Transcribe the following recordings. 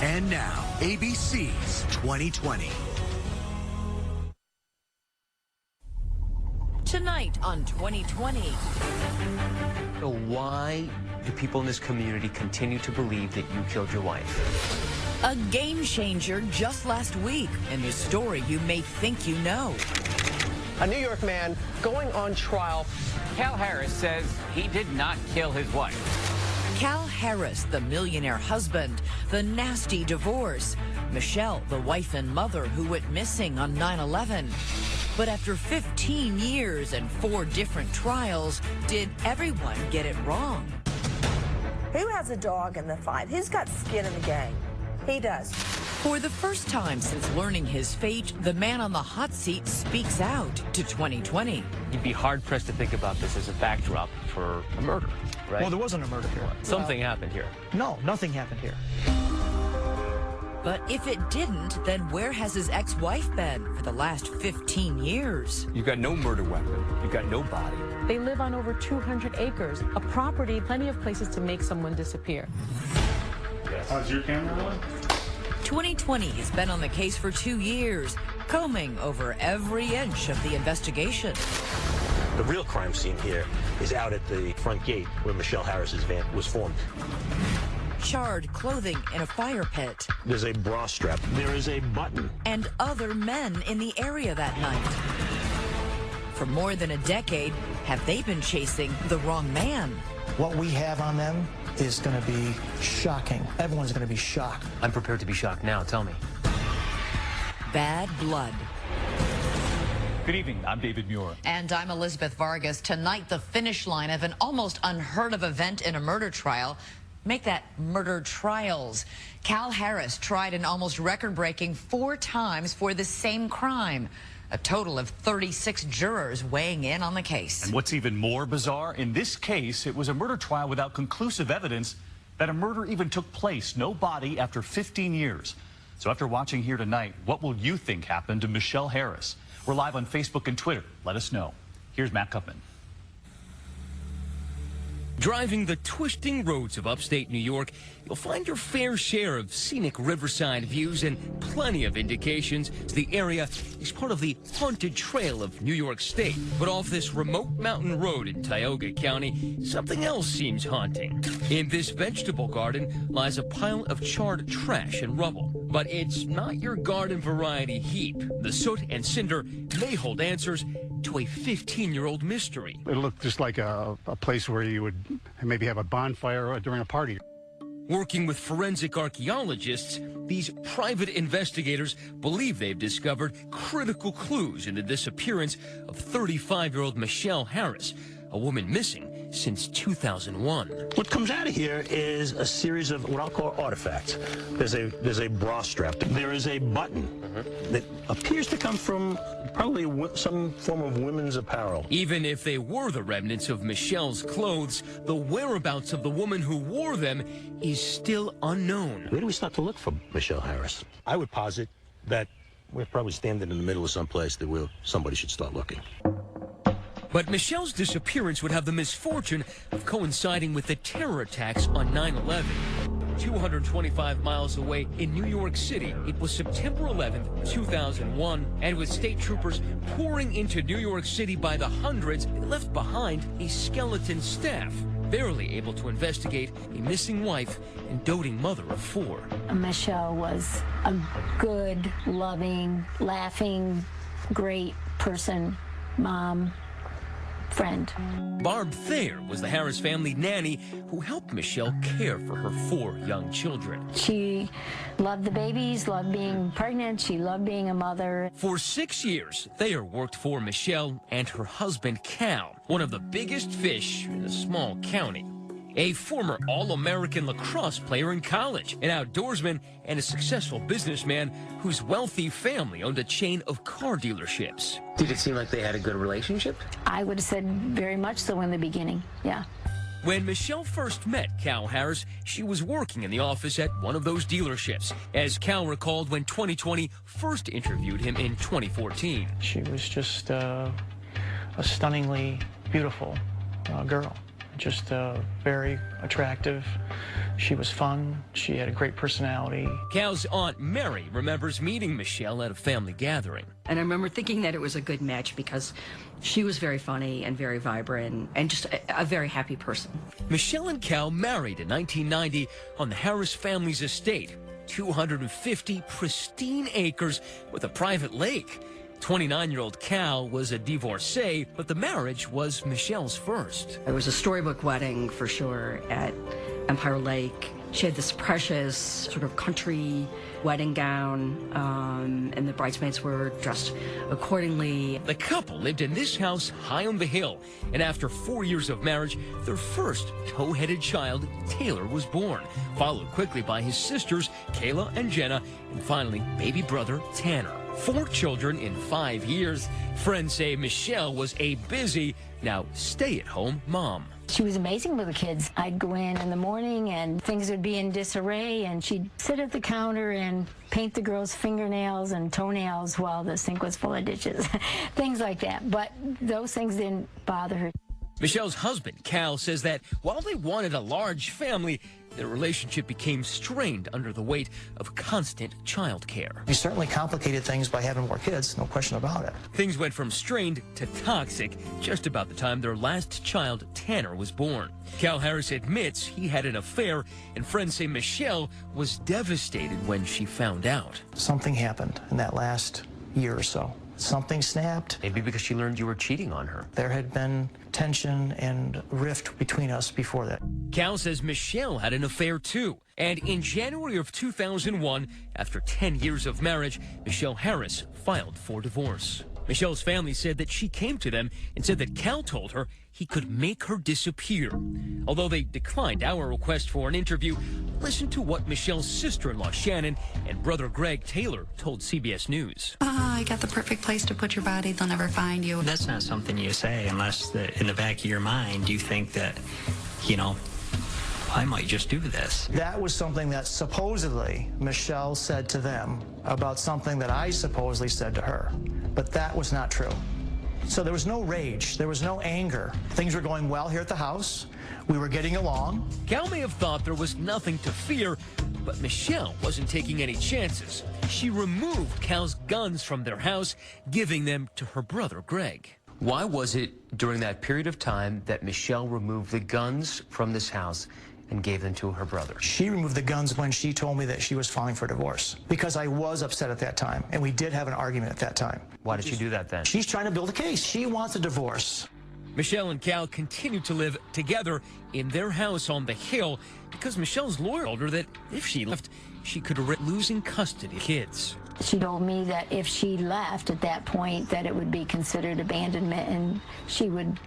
And now, ABC's 2020. Tonight on 2020. So why do people in this community continue to believe that you killed your wife? A game changer just last week in the story you may think you know. A New York man going on trial. Cal Harris says he did not kill his wife. Cal Harris, the millionaire husband, the nasty divorce. Michelle, the wife and mother who went missing on 9/11. But after 15 years and 4 different trials, did everyone get it wrong? Who has a dog in the fight? Who's got skin in the game? He does. For the first time since learning his fate, the man on the hot seat speaks out to 2020. You'd be hard-pressed to think about this as a backdrop for a murder, right? Well, there wasn't a murder here. Something happened here. No, nothing happened here. But if it didn't, then where has his ex-wife been for the last 15 years? You've got no murder weapon. You've got no body. They live on over 200 acres, a property, plenty of places to make someone disappear. Yes. How's your camera on? 2020 has been on the case for 2 years, combing over every inch of the investigation. The real crime scene here is out at the front gate where Michelle Harris's van was formed. Charred clothing in a fire pit. There's a bra strap. There is a button. And other men in the area that night. For more than a decade, have they been chasing the wrong man? What we have on them is going to be shocking. Everyone's going to be shocked. I'm prepared to be shocked now. Tell me. Bad blood. Good evening. I'm David Muir. And I'm Elizabeth Vargas. Tonight, the finish line of an almost unheard of event in a murder trial. Make that murder trials. Cal Harris tried an almost record-breaking 4 times for the same crime. A total of 36 jurors weighing in on the case. And what's even more bizarre, in this case, it was a murder trial without conclusive evidence that a murder even took place. No body after 15 years. So after watching here tonight, what will you think happened to Michelle Harris? We're live on Facebook and Twitter. Let us know. Here's Matt Kupman. Driving the twisting roads of upstate New York, you'll find your fair share of scenic riverside views and plenty of indications the area is part of the haunted trail of New York State. But off this remote mountain road in Tioga County, something else seems haunting. In this vegetable garden lies a pile of charred trash and rubble. But it's not your garden variety heap. The soot and cinder may hold answers to a 15-year-old mystery. It looked just like a place where you would maybe have a bonfire during a party. Working with forensic archaeologists, these private investigators believe they've discovered critical clues in the disappearance of 35-year-old Michelle Harris, a woman missing since 2001. What comes out of here is a series of what I'll call artifacts. There's a bra strap. There is a button that appears to come from probably some form of women's apparel. Even if they were the remnants of Michelle's clothes, the whereabouts of the woman who wore them is still unknown. Where do we start to look for Michelle Harris? I would posit that we're probably standing in the middle of some place that somebody should start looking. But Michelle's disappearance would have the misfortune of coinciding with the terror attacks on 9/11. 225 miles away in New York City, it was September 11th, 2001, and with state troopers pouring into New York City by the hundreds, they left behind a skeleton staff, barely able to investigate a missing wife and doting mother of 4. Michelle was a good, loving, laughing, great person, mom, friend. Barb Thayer was the Harris family nanny who helped Michelle care for her 4 young children. She loved the babies, loved being pregnant, she loved being a mother. For 6 years, Thayer worked for Michelle and her husband Cal, one of the biggest fish in a small county. A former All-American lacrosse player in college, an outdoorsman, and a successful businessman whose wealthy family owned a chain of car dealerships. Did it seem like they had a good relationship? I would have said very much so in the beginning, yeah. When Michelle first met Cal Harris, she was working in the office at one of those dealerships, as Cal recalled when 2020 first interviewed him in 2014. She was just a stunningly beautiful girl. just very attractive. She was fun. She had a great personality. Cal's Aunt Mary remembers meeting Michelle at a family gathering. And I remember thinking that it was a good match because she was very funny and very vibrant and just a very happy person. Michelle and Cal married in 1990 on the Harris family's estate, 250 pristine acres with a private lake. 29-year-old Cal was a divorcee, but the marriage was Michelle's first. It was a storybook wedding for sure at Empire Lake. She had this precious sort of country wedding gown, and the bridesmaids were dressed accordingly. The couple lived in this house high on the hill, and after 4 years of marriage, their first tow-headed child, Taylor, was born, followed quickly by his sisters, Kayla and Jenna, and finally, baby brother, Tanner. 4 children in 5 years. Friends say Michelle was a busy, now stay-at-home mom. She was amazing with the kids. I'd go in the morning and things would be in disarray, and she'd sit at the counter and paint the girls' fingernails and toenails while the sink was full of dishes. Things like that. But those things didn't bother her. Michelle's husband, Cal, says that while they wanted a large family, their relationship became strained under the weight of constant child care. We certainly complicated things by having more kids, no question about it. Things went from strained to toxic just about the time their last child, Tanner, was born. Cal Harris admits he had an affair, and friends say Michelle was devastated when she found out. Something happened in that last year or so. Something snapped. Maybe because she learned you were cheating on her. There had been tension and rift between us before that. Cal says Michelle had an affair too. And in January of 2001, after 10 years of marriage, Michelle Harris filed for divorce. Michelle's family said that she came to them and said that Cal told her he could make her disappear. Although they declined our request for an interview, listen to what Michelle's sister-in-law Shannon and brother Greg Taylor told CBS News. I got the perfect place to put your body. They'll never find you. That's not something you say unless in the back of your mind you think that, you know, I might just do this. That was something that supposedly Michelle said to them about something that I supposedly said to her. But that was not true. So there was no rage. There was no anger. Things were going well here at the house. We were getting along. Cal may have thought there was nothing to fear, but Michelle wasn't taking any chances. She removed Cal's guns from their house, giving them to her brother, Greg. Why was it during that period of time that Michelle removed the guns from this house and gave them to her brother? She removed the guns when she told me that she was filing for divorce, because I was upset at that time, and we did have an argument at that time. Why did she do that then? She's trying to build a case. She wants a divorce. Michelle and Cal continued to live together in their house on the hill because Michelle's lawyer told her that if she left, she could risk losing custody of kids. She told me that if she left at that point, that it would be considered abandonment and she would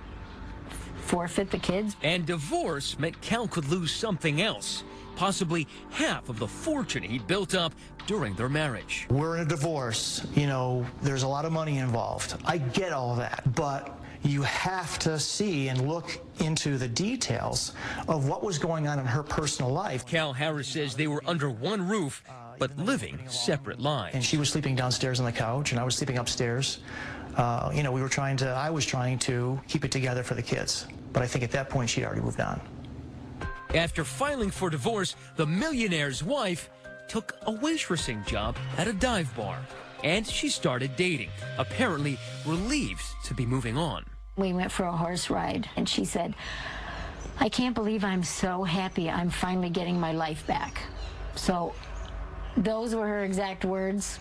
forfeit the kids. And divorce meant Cal could lose something else, possibly half of the fortune he built up during their marriage. We're in a divorce. You know, there's a lot of money involved. I get all that, but you have to see and look into the details of what was going on in her personal life. Cal Harris says they were under one roof, but living separate lives. And she was sleeping downstairs on the couch, and I was sleeping upstairs. You know, I was trying to keep it together for the kids. But I think at that point, she'd already moved on. After filing for divorce, the millionaire's wife took a waitressing job at a dive bar. And she started dating, apparently relieved to be moving on. We went for a horse ride, and she said, I can't believe I'm so happy I'm finally getting my life back. So those were her exact words.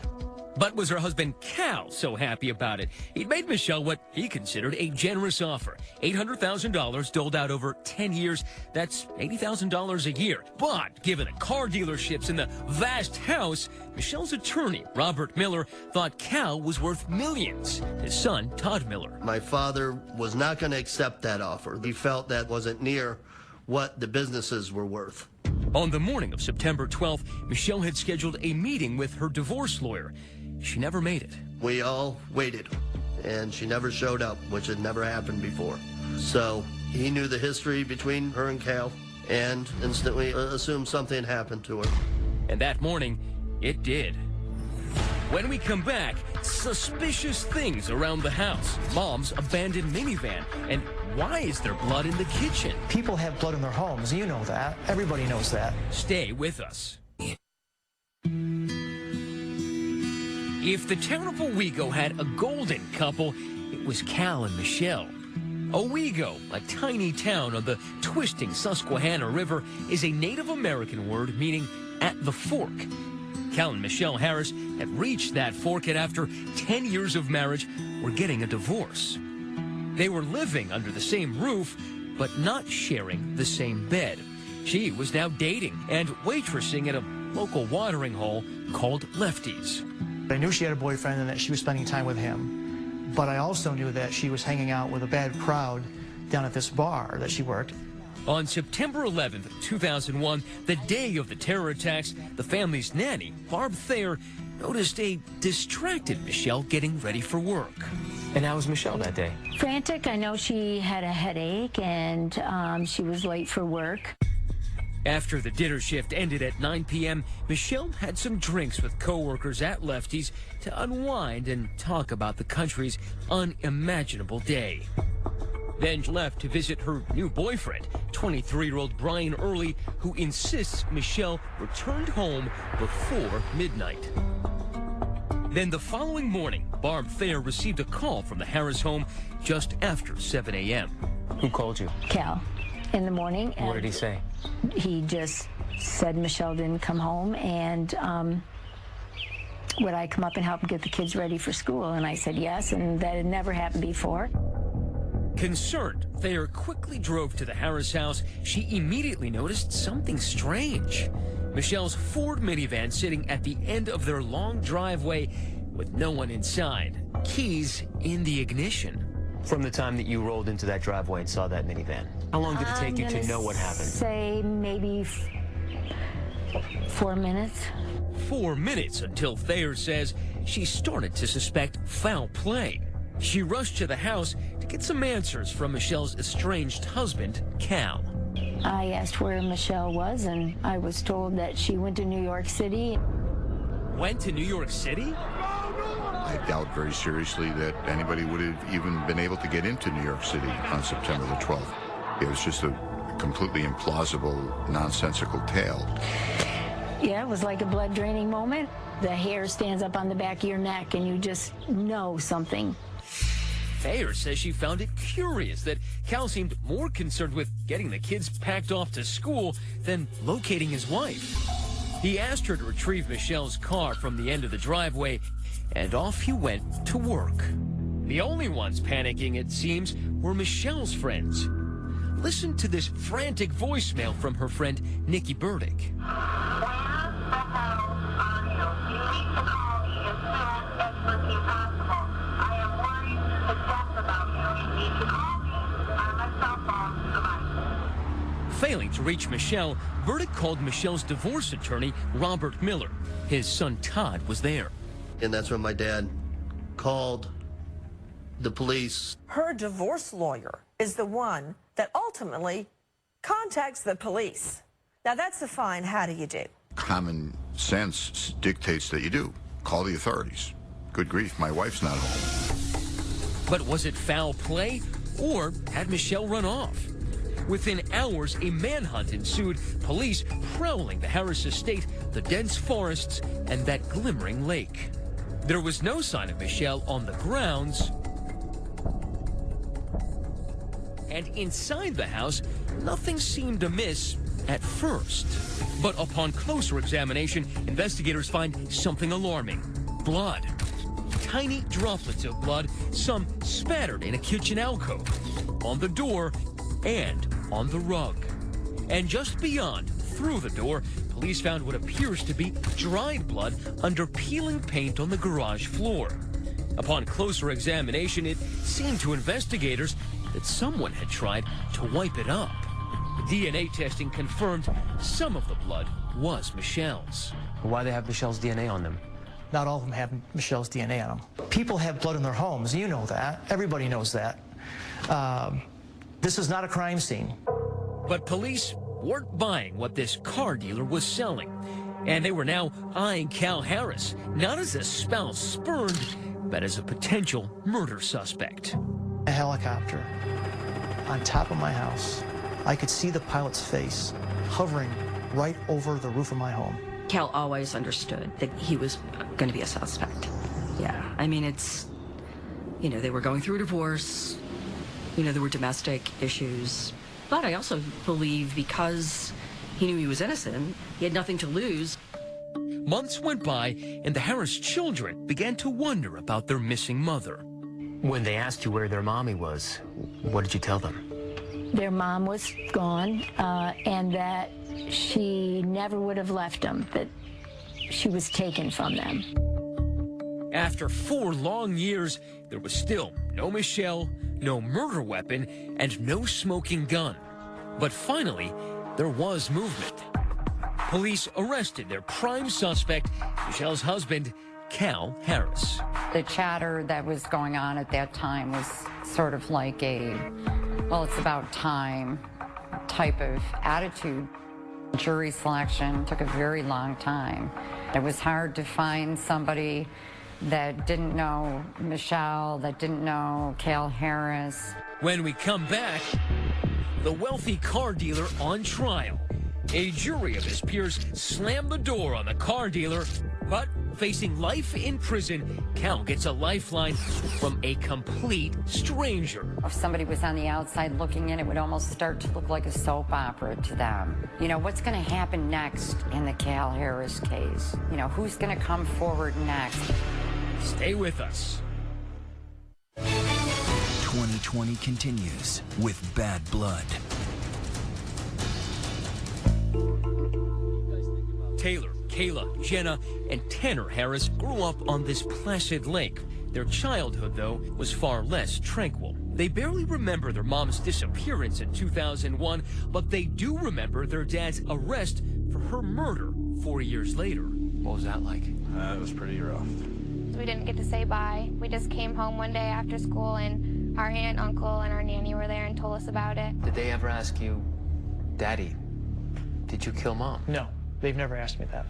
But was her husband Cal so happy about it? He'd made Michelle what he considered a generous offer. $800,000 doled out over 10 years. That's $80,000 a year. But given the car dealerships and the vast house, Michelle's attorney, Robert Miller, thought Cal was worth millions. His son, Todd Miller. My father was not going to accept that offer. He felt that wasn't near what the businesses were worth. On the morning of September 12th, Michelle had scheduled a meeting with her divorce lawyer. She never made it. We all waited, and she never showed up, which had never happened before. So he knew the history between her and Cal and instantly assumed something happened to her. And that morning, it did. When we come back, suspicious things around the house, Mom's abandoned minivan, and why is there blood in the kitchen? People have blood in their homes. You know that. Everybody knows that. Stay with us. If the town of Owego had a golden couple, it was Cal and Michelle. Owego, a tiny town on the twisting Susquehanna River, is a Native American word meaning at the fork. Cal and Michelle Harris had reached that fork, and after 10 years of marriage, were getting a divorce. They were living under the same roof, but not sharing the same bed. She was now dating and waitressing at a local watering hole called Lefty's. I knew she had a boyfriend and that she was spending time with him, but I also knew that she was hanging out with a bad crowd down at this bar that she worked. On September 11th, 2001, the day of the terror attacks, the family's nanny, Barb Thayer, noticed a distracted Michelle getting ready for work. And how was Michelle that day? Frantic. I know she had a headache and she was late for work. After the dinner shift ended at 9 p.m., Michelle had some drinks with coworkers at Lefty's to unwind and talk about the country's unimaginable day. Then she left to visit her new boyfriend, 23-year-old Brian Early, who insists Michelle returned home before midnight. Then the following morning, Barb Thayer received a call from the Harris home just after 7 a.m. Who called you? Cal, in the morning. What did he say? He just said Michelle didn't come home, and would I come up and help get the kids ready for school? And I said yes, and that had never happened before. Concerned, Thayer quickly drove to the Harris house. She immediately noticed something strange. Michelle's Ford minivan sitting at the end of their long driveway with no one inside. Keys in the ignition. From the time that you rolled into that driveway and saw that minivan, how long did it take you to know what happened? Say maybe 4 minutes. 4 minutes until Thayer says she started to suspect foul play. She rushed to the house to get some answers from Michelle's estranged husband, Cal. I asked where Michelle was, and I was told that she went to New York City. Went to New York City? I doubt very seriously that anybody would have even been able to get into New York City on September the 12th. It was just a completely implausible, nonsensical tale. Yeah, it was like a blood-draining moment. The hair stands up on the back of your neck, and you just know something. Thayer says she found it curious that Cal seemed more concerned with getting the kids packed off to school than locating his wife. He asked her to retrieve Michelle's car from the end of the driveway, and off he went to work. The only ones panicking, it seems, were Michelle's friends. Listen to this frantic voicemail from her friend, Nikki Burdick. Failing to reach Michelle, Burdick called Michelle's divorce attorney, Robert Miller. His son, Todd, was there. And that's when my dad called the police. Her divorce lawyer is the one that ultimately contacts the police. Now, that's the fine. How do you do? Common sense dictates that you do. Call the authorities. Good grief, my wife's not home. But was it foul play, or had Michelle run off? Within hours, a manhunt ensued, police prowling the Harris estate, the dense forests, and that glimmering lake. There was no sign of Michelle on the grounds. And inside the house, nothing seemed amiss at first. But upon closer examination, investigators find something alarming. Blood. Tiny droplets of blood, some spattered in a kitchen alcove, on the door, and on the rug. And just beyond, through the door, police found what appears to be dried blood under peeling paint on the garage floor. Upon closer examination, it seemed to investigators that someone had tried to wipe it up. DNA testing confirmed some of the blood was Michelle's. Why do they have Michelle's DNA on them? Not all of them have Michelle's DNA on them. People have blood in their homes. You know that. Everybody knows that. This is not a crime scene. But police weren't buying what this car dealer was selling. And they were now eyeing Cal Harris, not as a spouse spurned, but as a potential murder suspect. A helicopter. on top of my house. I could see the pilot's face hovering right over the roof of my home. Cal always understood that he was going to be a suspect. Yeah, I mean, it's, you know, they were going through a divorce, you know, there were domestic issues. But I also believe because he knew he was innocent, he had nothing to lose. Months went by, and the Harris children began to wonder about their missing mother. When they asked you where their mommy was, what did you tell them? Their mom was gone, and that she never would have left them, that she was taken from them. After 4 long years, there was still no Michelle, no murder weapon, and no smoking gun. But finally, there was movement. Police arrested their prime suspect, Michelle's husband, Cal Harris. The chatter that was going on at that time was sort of like a, well, it's about time type of attitude. Jury selection took a very long time. It was hard to find somebody that didn't know Michelle, that didn't know Cal Harris. When we come back, the wealthy car dealer on trial. A jury of his peers slammed the door on the car dealer, but facing life in prison, Cal gets a lifeline from a complete stranger. If somebody was on the outside looking in, it would almost start to look like a soap opera to them. You know, what's going to happen next in the Cal Harris case? You know, who's going to come forward next? Stay with us. 2020 continues with Bad Blood. Taylor, Kayla, Jenna, and Tanner Harris grew up on this placid lake. Their childhood, though, was far less tranquil. They barely remember their mom's disappearance in 2001, but they do remember their dad's arrest for her murder 4 years later. What was that like? It was pretty rough. We didn't get to say bye. We just came home one day after school, and our aunt, uncle, and our nanny were there and told us about it. Did they ever ask you, Daddy, did you kill Mom? No, they've never asked me that.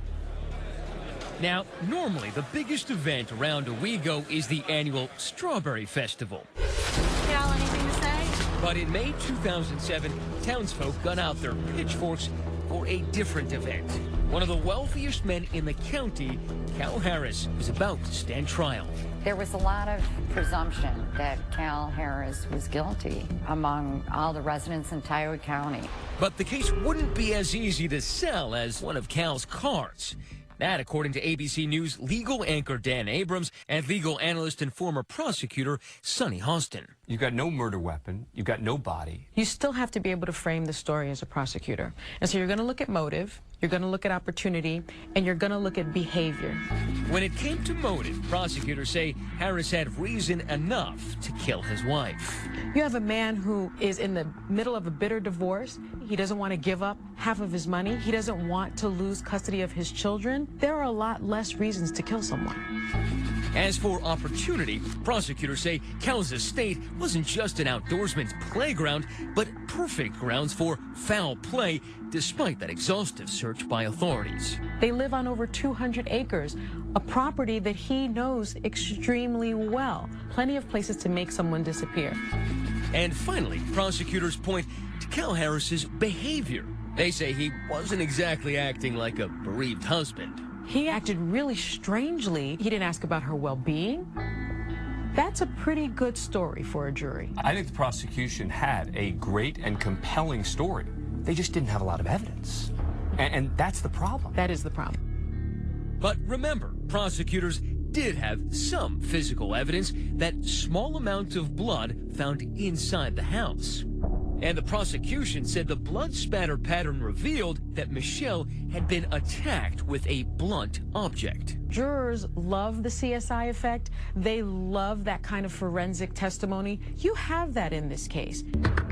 Now, normally the biggest event around Owego is the annual Strawberry Festival. Cal, anything to say? But in May 2007, townsfolk got out their pitchforks for a different event. One of the wealthiest men in the county, Cal Harris, was about to stand trial. There was a lot of presumption that Cal Harris was guilty among all the residents in Tioga County. But the case wouldn't be as easy to sell as one of Cal's cars. That, according to ABC News legal anchor Dan Abrams and legal analyst and former prosecutor Sonny Hostin. You've got no murder weapon. You've got no body. You still have to be able to frame the story as a prosecutor. And so you're going to look at motive, you're going to look at opportunity, and you're going to look at behavior. When it came to motive, prosecutors say Harris had reason enough to kill his wife. You have a man who is in the middle of a bitter divorce. He doesn't want to give up half of his money. He doesn't want to lose custody of his children. There are a lot less reasons to kill someone. As for opportunity, prosecutors say Cal's estate wasn't just an outdoorsman's playground, but perfect grounds for foul play, despite that exhaustive search by authorities. They live on over 200 acres, a property that he knows extremely well. Plenty of places to make someone disappear. And finally, prosecutors point to Cal Harris's behavior. They say he wasn't exactly acting like a bereaved husband. He acted really strangely. He didn't ask about her well-being. That's a pretty good story for a jury. I think the prosecution had a great and compelling story. They just didn't have a lot of evidence. And that's the problem. That is the problem. But remember, prosecutors did have some physical evidence, that small amount of blood found inside the house. And the prosecution said the blood spatter pattern revealed that Michelle had been attacked with a blunt object. Jurors love the CSI effect. They love that kind of forensic testimony. You have that in this case.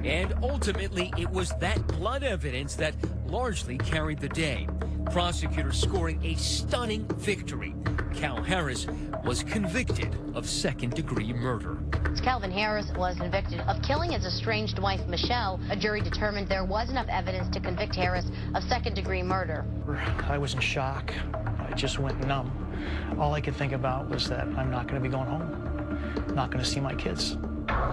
And ultimately, it was that blood evidence that largely carried the day. Prosecutors scoring a stunning victory. Cal Harris was convicted of second-degree murder. Calvin Harris was convicted of killing his estranged wife, Michelle. A jury determined there was enough evidence to convict Harris of second-degree murder. I was in shock. I just went numb. All I could think about was that I'm not going to be going home. I'm not going to see my kids.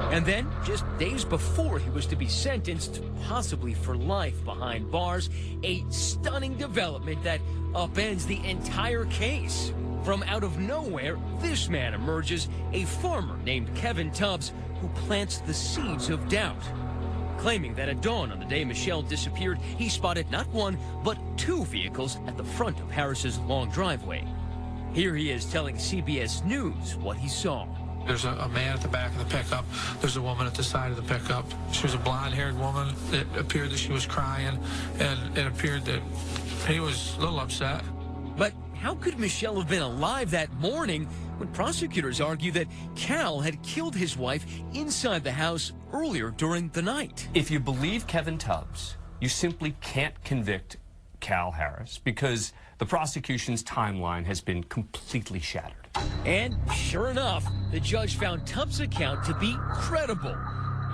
And then, just days before he was to be sentenced, possibly for life behind bars, a stunning development that upends the entire case. From out of nowhere, this man emerges, a farmer named Kevin Tubbs, who plants the seeds of doubt. Claiming that at dawn on the day Michelle disappeared, he spotted not one, but two vehicles at the front of Harris's long driveway. Here he is telling CBS News what he saw. There's a man at the back of the pickup. There's a woman at the side of the pickup. She was a blonde-haired woman. It appeared that she was crying, and it appeared that he was a little upset. But how could Michelle have been alive that morning when prosecutors argue that Cal had killed his wife inside the house earlier during the night? If you believe Kevin Tubbs, you simply can't convict Cal Harris because the prosecution's timeline has been completely shattered. And sure enough, the judge found Tubbs' account to be credible.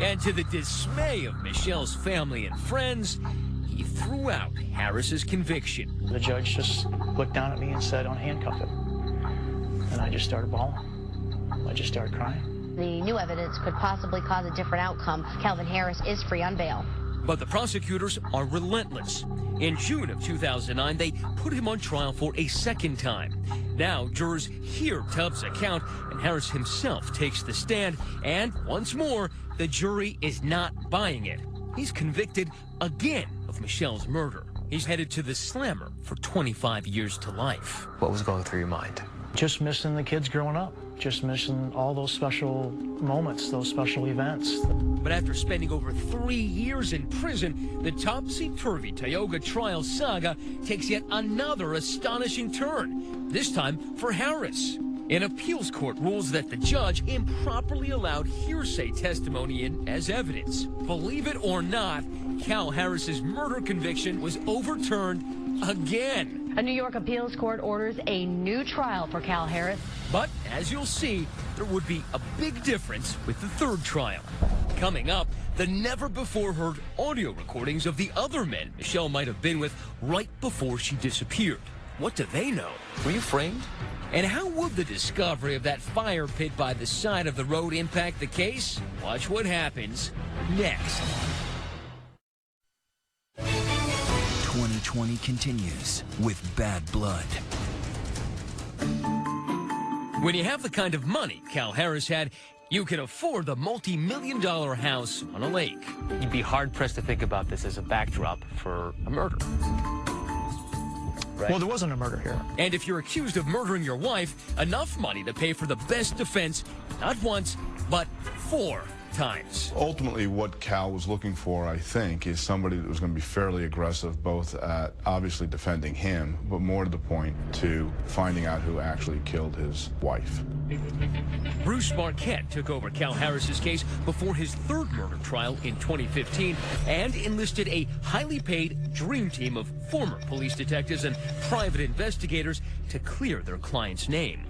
And to the dismay of Michelle's family and friends, he threw out Harris's conviction. The judge just looked down at me and said, "Unhandcuff him." And I just started bawling. I just started crying. The new evidence could possibly cause a different outcome. Calvin Harris is free on bail. But the prosecutors are relentless. In June of 2009, they put him on trial for a second time. Now, jurors hear Tubbs' account, and Harris himself takes the stand. And once more, the jury is not buying it. He's convicted again of Michelle's murder. He's headed to the slammer for 25 years to life. What was going through your mind? Just missing the kids growing up. Just missing all those special moments, those special events. But after spending over 3 years in prison, the topsy-turvy Tioga trial saga takes yet another astonishing turn, this time for Harris. An appeals court rules that the judge improperly allowed hearsay testimony in as evidence. Believe it or not, Cal Harris's murder conviction was overturned again. A New York appeals court orders a new trial for Cal Harris. But as you'll see, there would be a big difference with the third trial. Coming up, the never-before-heard audio recordings of the other men Michelle might have been with right before she disappeared. What do they know? Were you framed? And how would the discovery of that fire pit by the side of the road impact the case? Watch what happens next. 2020 continues with Bad Blood. When you have the kind of money Cal Harris had, you can afford the multi-million-dollar house on a lake. You'd be hard-pressed to think about this as a backdrop for a murder. Right. Well, there wasn't a murder here. And if you're accused of murdering your wife, enough money to pay for the best defense, not once, but 4 times. Ultimately, what Cal was looking for, I think, is somebody that was going to be fairly aggressive, both at obviously defending him, but more to the point, to finding out who actually killed his wife. Bruce Marquette took over Cal Harris's case before his third murder trial in 2015 and enlisted a highly paid dream team of former police detectives and private investigators to clear their client's name.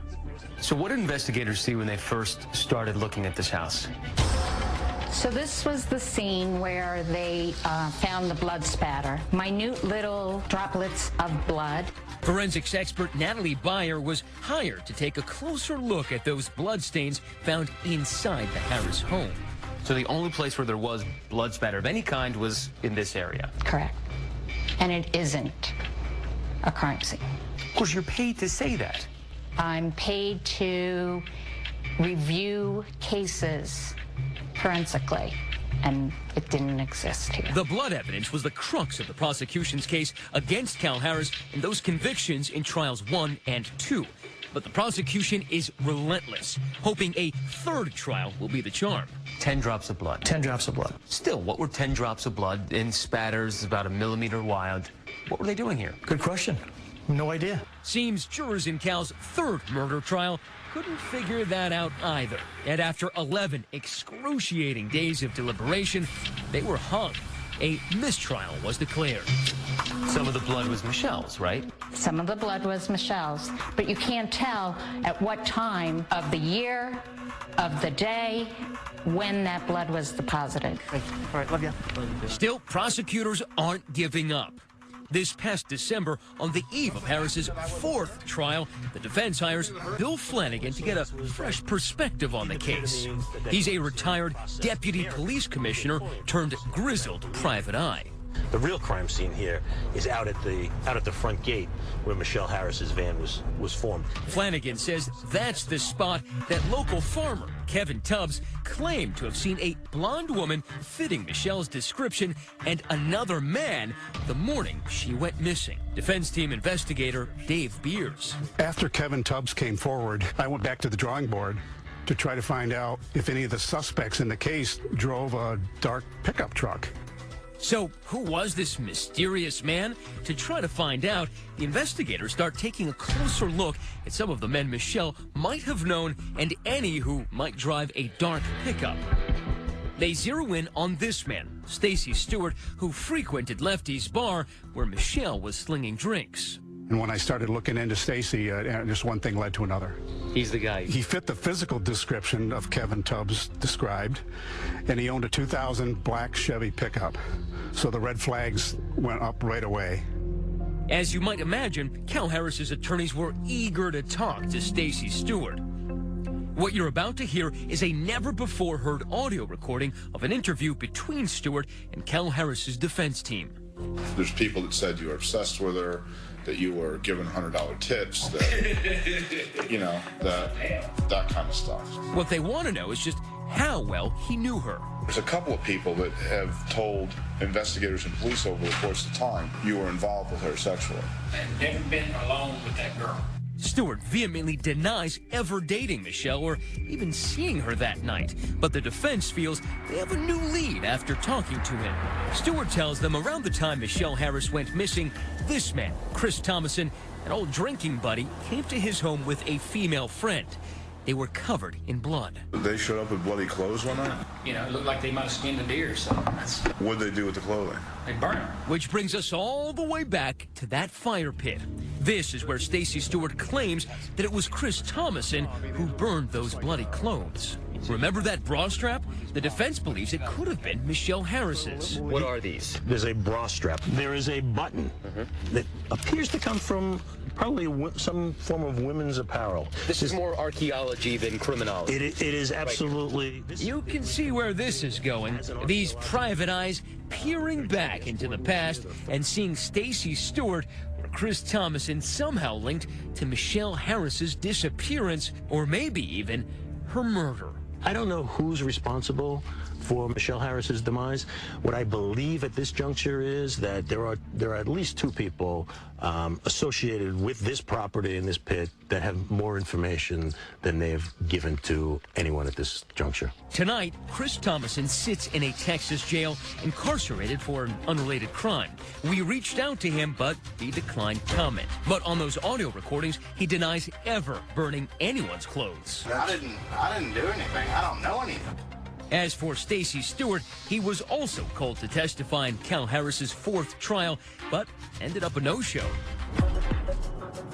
So what did investigators see when they first started looking at this house? So this was the scene where they found the blood spatter, minute little droplets of blood. Forensics expert Natalie Beyer was hired to take a closer look at those bloodstains found inside the Harris home. So the only place where there was blood spatter of any kind was in this area? Correct. And it isn't a crime scene. Of course, you're paid to say that. I'm paid to review cases forensically, and it didn't exist here. The blood evidence was the crux of the prosecution's case against Cal Harris in those convictions in trials 1 and 2. But the prosecution is relentless, hoping a third trial will be the charm. 10 drops of blood. 10 drops of blood. Still, what were 10 drops of blood in spatters about a millimeter wide? What were they doing here? Good question. No idea. Seems jurors in Cal's third murder trial couldn't figure that out either. And after 11 excruciating days of deliberation, they were hung. A mistrial was declared. Some of the blood was Michelle's, right? Some of the blood was Michelle's, but you can't tell at what time of the year, of the day, when that blood was deposited. All right, love you. Still, prosecutors aren't giving up. This past December, on the eve of Harris's 4th trial, the defense hires Bill Flanagan to get a fresh perspective on the case. He's a retired deputy police commissioner turned grizzled private eye. The real crime scene here is out at the front gate where Michelle Harris's van was formed. Flanagan says that's the spot that local farmer Kevin Tubbs claimed to have seen a blonde woman fitting Michelle's description and another man the morning she went missing. Defense team investigator Dave Beers. After Kevin Tubbs came forward, I went back to the drawing board to try to find out if any of the suspects in the case drove a dark pickup truck. So, who was this mysterious man? To try to find out, the investigators start taking a closer look at some of the men Michelle might have known and any who might drive a dark pickup. They zero in on this man, Stacy Stewart, who frequented Lefty's bar where Michelle was slinging drinks. And when I started looking into Stacy, just one thing led to another. He's the guy. He fit the physical description of Kevin Tubbs described, and he owned a 2000 black Chevy pickup. So the red flags went up right away. As you might imagine, Cal Harris's attorneys were eager to talk to Stacy Stewart. What you're about to hear is a never-before-heard audio recording of an interview between Stewart and Cal Harris's defense team. There's people that said you were obsessed with her, that you were giving $100 tips, that, you know, that kind of stuff. What they want to know is just how well he knew her. There's a couple of people that have told investigators and police over the course of time you were involved with her sexually. I've never been alone with that girl. Stewart vehemently denies ever dating Michelle or even seeing her that night. But the defense feels they have a new lead after talking to him. Stewart tells them around the time Michelle Harris went missing, this man, Chris Thomason, an old drinking buddy, came to his home with a female friend. They were covered in blood. They showed up with bloody clothes one night? You know, it looked like they might have skinned a deer or something. What'd they do with the clothing? They burned them. Which brings us all the way back to that fire pit. This is where Stacy Stewart claims that it was Chris Thomason who burned those bloody clothes. Remember that bra strap? The defense believes it could have been Michelle Harris's. What are these? There's a bra strap. There is a button that appears to come from probably some form of women's apparel. This is more archaeology than criminology. It is absolutely. You can see where this is going. These private eyes peering back into the past and seeing Stacy Stewart or Chris Thomason somehow linked to Michelle Harris's disappearance, or maybe even her murder. I don't know who's responsible for Michelle Harris's demise. What I believe at this juncture is that there are at least two people associated with this property and this pit that have more information than they've given to anyone at this juncture. Tonight, Chris Thomason sits in a Texas jail incarcerated for an unrelated crime. We reached out to him, but he declined comment. But on those audio recordings, he denies ever burning anyone's clothes. I didn't do anything. I don't know anything. As for Stacy Stewart, he was also called to testify in Cal Harris's 4th trial, but ended up a no-show.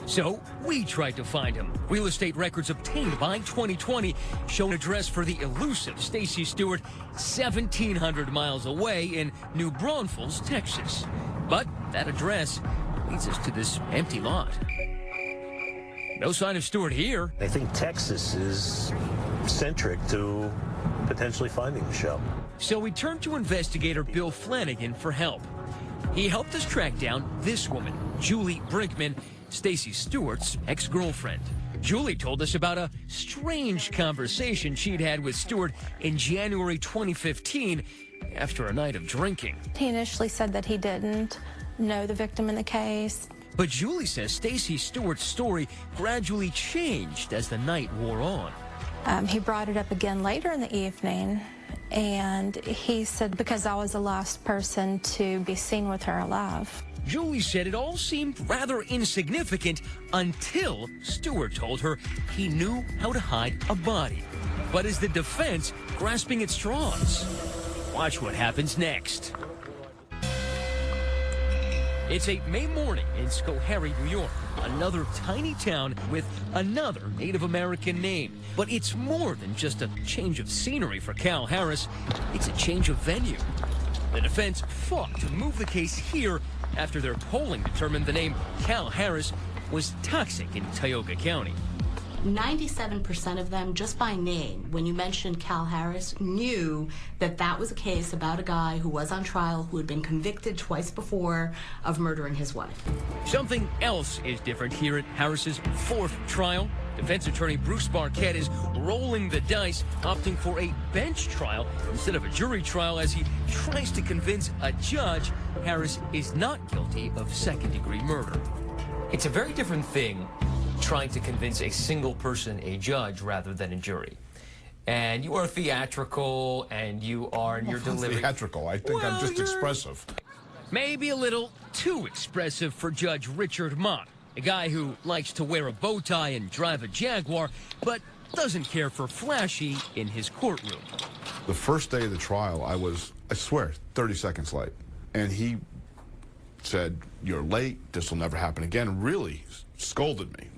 So we tried to find him. Real estate records obtained by 2020 show an address for the elusive Stacy Stewart 1,700 miles away in New Braunfels, Texas. But that address leads us to this empty lot. No sign of Stewart here. I think Texas is centric to potentially finding Michelle. So we turned to investigator Bill Flanagan for help. He helped us track down this woman, Julie Brinkman, Stacy Stewart's ex-girlfriend. Julie told us about a strange conversation she'd had with Stewart in January 2015 after a night of drinking. He initially said that he didn't know the victim in the case. But Julie says Stacy Stewart's story gradually changed as the night wore on. He brought it up again later in the evening, and he said because I was the last person to be seen with her alive. Julie said it all seemed rather insignificant until Stewart told her he knew how to hide a body. But is the defense grasping at straws? Watch what happens next. It's a May morning in Schoharie, New York, another tiny town with another Native American name. But it's more than just a change of scenery for Cal Harris. It's a change of venue. The defense fought to move the case here after their polling determined the name Cal Harris was toxic in Tioga County. 97% of them, just by name, when you mentioned Cal Harris, knew that that was a case about a guy who was on trial, who had been convicted twice before of murdering his wife. Something else is different here at Harris's fourth trial. Defense attorney Bruce Barquette is rolling the dice, opting for a bench trial instead of a jury trial as he tries to convince a judge Harris is not guilty of second-degree murder. It's a very different thing trying to convince a single person, a judge, rather than a jury. And you are theatrical, and you are in your delivery. Theatrical. I think I'm just expressive. Maybe a little too expressive for Judge Richard Mott, a guy who likes to wear a bow tie and drive a Jaguar, but doesn't care for flashy in his courtroom. The first day of the trial, I swear, 30 seconds late. And he said, "You're late, this will never happen again," really scolded me.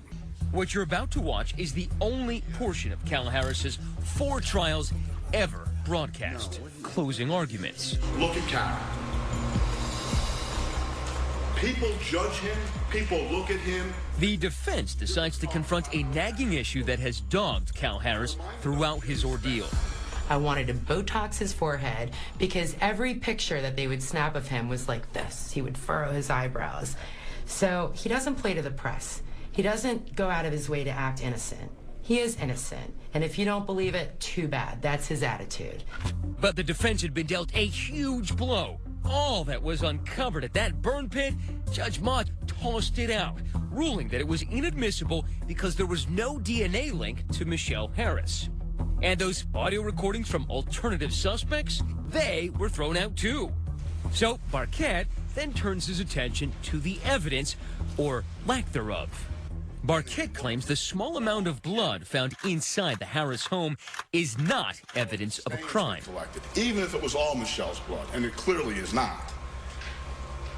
What you're about to watch is the only portion of Cal Harris's 4 trials ever broadcast. Closing arguments. Look at Cal. People judge him, people look at him. The defense decides to confront a nagging issue that has dogged Cal Harris throughout his ordeal. I wanted to Botox his forehead because every picture that they would snap of him was like this. He would furrow his eyebrows. So he doesn't play to the press. He doesn't go out of his way to act innocent. He is innocent. And if you don't believe it, too bad. That's his attitude. But the defense had been dealt a huge blow. All that was uncovered at that burn pit, Judge Mott tossed it out, ruling that it was inadmissible because there was no DNA link to Michelle Harris. And those audio recordings from alternative suspects, they were thrown out too. So Barquette then turns his attention to the evidence, or lack thereof. Barquette claims the small amount of blood found inside the Harris home is not evidence of a crime. Even if it was all Michelle's blood, and it clearly is not.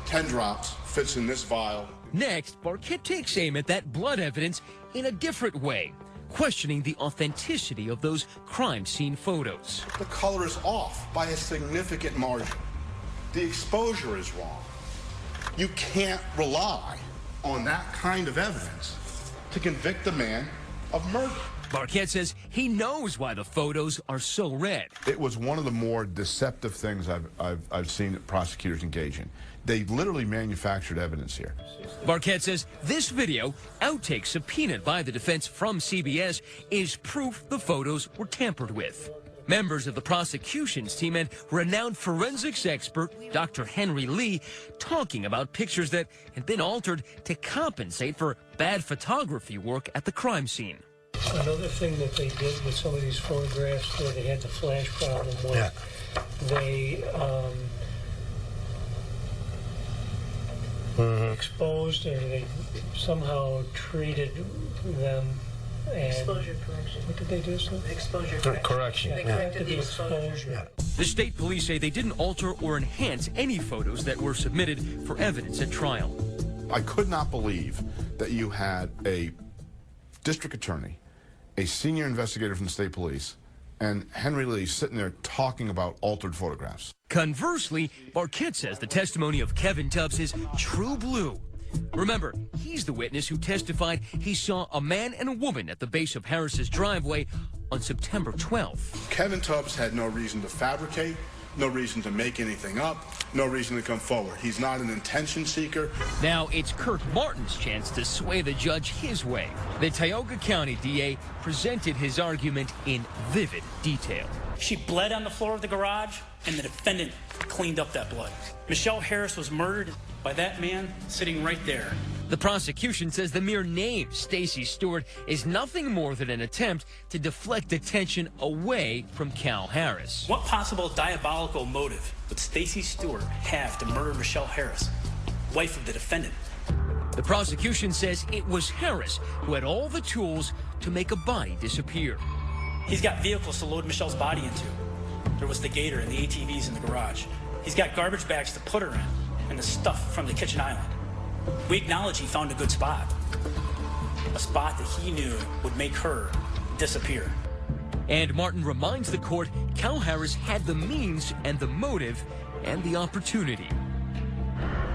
10 drops, fits in this vial. Next, Barquette takes aim at that blood evidence in a different way, questioning the authenticity of those crime scene photos. The color is off by a significant margin. The exposure is wrong. You can't rely on that kind of evidence to convict a man of murder. Barquette says he knows why the photos are so red. It was one of the more deceptive things I've seen prosecutors engage in. They literally manufactured evidence here. Barquette says this video, outtakes subpoenaed by the defense from CBS, is proof the photos were tampered with. Members of the prosecution's team and renowned forensics expert Dr. Henry Lee talking about pictures that had been altered to compensate for bad photography work at the crime scene. Another thing that they did with some of these photographs where they had the flash problem was they exposed, or they somehow treated them. And exposure correction. What did they do, sir? Exposure correction. They corrected the exposure. The state police say they didn't alter or enhance any photos that were submitted for evidence at trial. I could not believe that you had a district attorney, a senior investigator from the state police, and Henry Lee sitting there talking about altered photographs. Conversely, Barquette says the testimony of Kevin Tubbs is true blue. Remember, he's the witness who testified he saw a man and a woman at the base of Harris's driveway on September 12th. Kevin Tubbs had no reason to fabricate, no reason to make anything up, no reason to come forward. He's not an intention seeker. Now it's Kirk Martin's chance to sway the judge his way. The Tioga County DA presented his argument in vivid detail. She bled on the floor of the garage, and the defendant cleaned up that blood. Michelle Harris was murdered by that man sitting right there. The prosecution says the mere name, Stacy Stewart, is nothing more than an attempt to deflect attention away from Cal Harris. What possible diabolical motive would Stacy Stewart have to murder Michelle Harris, wife of the defendant? The prosecution says it was Harris who had all the tools to make a body disappear. He's got vehicles to load Michelle's body into. There was the Gator and the ATVs in the garage. He's got garbage bags to put her in, and the stuff from the kitchen island. We acknowledge he found a good spot. A spot that he knew would make her disappear. And Martin reminds the court Cal Harris had the means and the motive and the opportunity.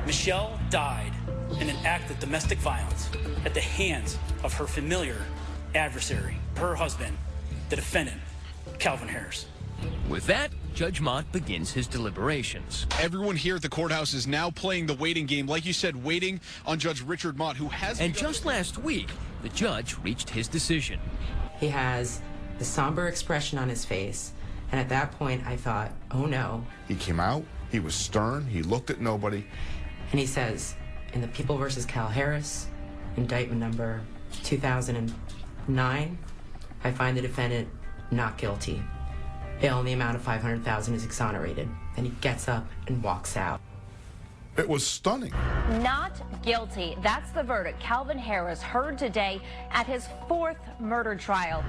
Michelle died in an act of domestic violence at the hands of her familiar adversary, her husband, the defendant, Calvin Harris. With that, Judge Mott begins his deliberations. Everyone here at the courthouse is now playing the waiting game. Like you said, waiting on Judge Richard Mott, who has... And just last week, the judge reached his decision. He has a somber expression on his face, and at that point I thought, oh no. He came out, he was stern, he looked at nobody. And he says, in the People versus Cal Harris, indictment number 2009, I find the defendant not guilty. Bail in the amount of $500,000 is exonerated. Then he gets up and walks out. It was stunning. Not guilty. That's the verdict Calvin Harris heard today at his 4th murder trial.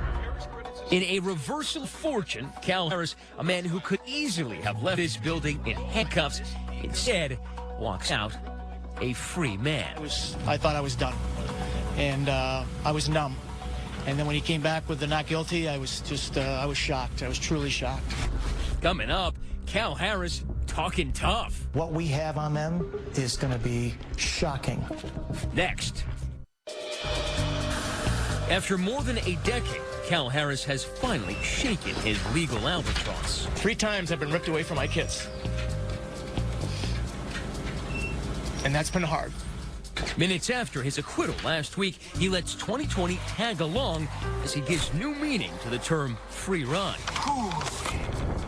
In a reversal of fortune, Cal Harris, a man who could easily have left this building in handcuffs, instead walks out a free man. I thought I was done, and I was numb. And then when he came back with the not guilty, I was shocked. I was truly shocked. Coming up, Cal Harris talking tough. What we have on them is going to be shocking. Next. After more than a decade, Cal Harris has finally shaken his legal albatross. 3 times I've been ripped away from my kids. And that's been hard. Minutes after his acquittal last week, he lets 2020 tag along as he gives new meaning to the term free ride,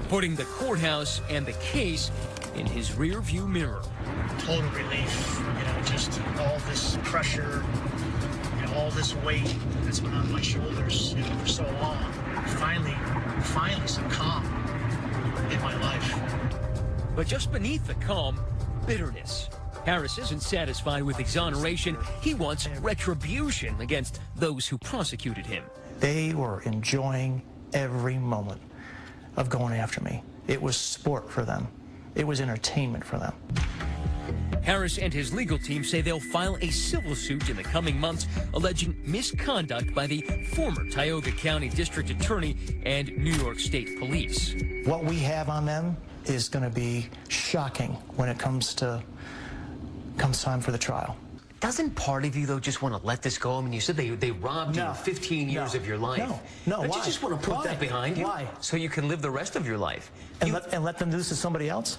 putting the courthouse and the case in his rearview mirror. Total relief, just all this pressure, all this weight that's been on my shoulders, for so long. Finally some calm in my life. But just beneath the calm, bitterness. Harris isn't satisfied with exoneration. He wants retribution against those who prosecuted him. They were enjoying every moment of going after me. It was sport for them. It was entertainment for them. Harris and his legal team say they'll file a civil suit in the coming months alleging misconduct by the former Tioga County District Attorney and New York State Police. What we have on them is going to be shocking when it comes time for the trial. Doesn't part of you, though, just want to let this go? I mean, you said they robbed you 15 years of your life. No, Don't why? you just want to put that behind you? Why? So you can live the rest of your life. And let them do this to somebody else?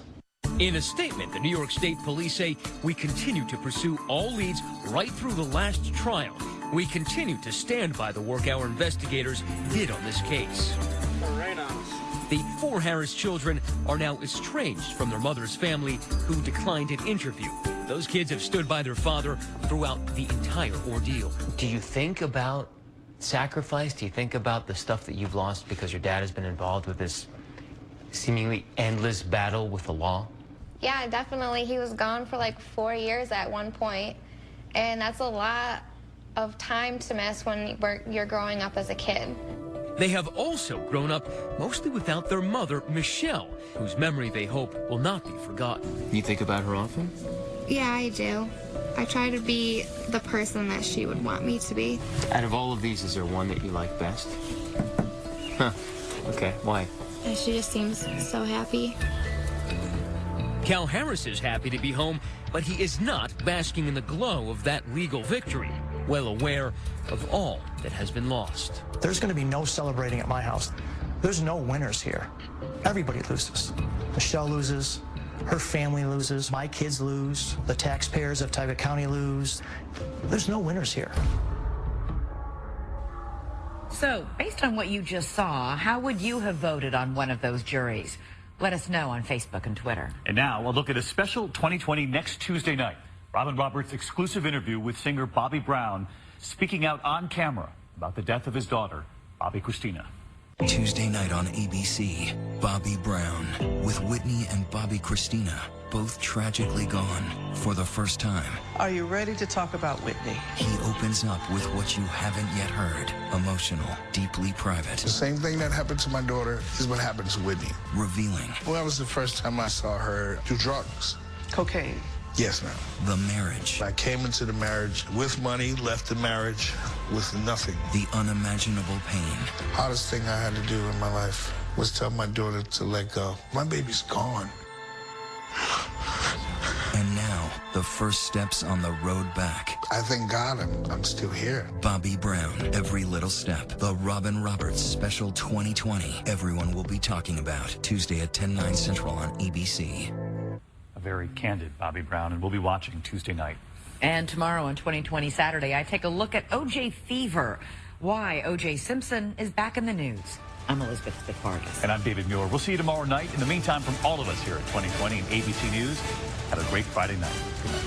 In a statement, the New York State Police say, "We continue to pursue all leads right through the last trial. We continue to stand by the work our investigators did on this case." The 4 Harris children are now estranged from their mother's family, who declined an interview. Those kids have stood by their father throughout the entire ordeal. Do you think about sacrifice? Do you think about the stuff that you've lost because your dad has been involved with this seemingly endless battle with the law? Yeah, definitely. He was gone for like 4 years at one point, and that's a lot of time to miss when you're growing up as a kid. They have also grown up mostly without their mother, Michelle, whose memory they hope will not be forgotten. You think about her often? Yeah, I do. I try to be the person that she would want me to be. Out of all of these, is there one that you like best? Huh. Okay, why? She just seems so happy. Cal Harris is happy to be home, but he is not basking in the glow of that legal victory, well aware of all that has been lost. There's going to be no celebrating at my house. There's no winners here. Everybody loses. Michelle loses. Her family loses. My kids lose. The taxpayers of Tioga County lose. There's no winners here. So, based on what you just saw, how would you have voted on one of those juries? Let us know on Facebook and Twitter. And now, a look at a special 2020 next Tuesday night. Robin Roberts' exclusive interview with singer Bobby Brown, speaking out on camera about the death of his daughter, Bobby Christina. Tuesday night on ABC, Bobby Brown with Whitney and Bobby Christina, both tragically gone for the first time. Are you ready to talk about Whitney? He opens up with what you haven't yet heard. Emotional, deeply private. The same thing that happened to my daughter is what happened to Whitney. Revealing. Well, that was the first time I saw her do drugs. Cocaine? Yes, ma'am. The marriage. I came into the marriage with money, left the marriage with nothing. The unimaginable pain. Hardest thing I had to do in my life was tell my daughter to let go. My baby's gone. And now, the first steps on the road back. I thank God I'm still here. Bobby Brown, Every Little Step. The Robin Roberts Special 2020. Everyone will be talking about. Tuesday at 10/9 Central on ABC. A very candid Bobby Brown, and we'll be watching Tuesday night. And tomorrow on 2020 Saturday, I take a look at O.J. fever. Why O.J. Simpson is back in the news. I'm Elizabeth Vargas. And I'm David Muir. We'll see you tomorrow night. In the meantime, from all of us here at 2020 and ABC News, have a great Friday night. Good night.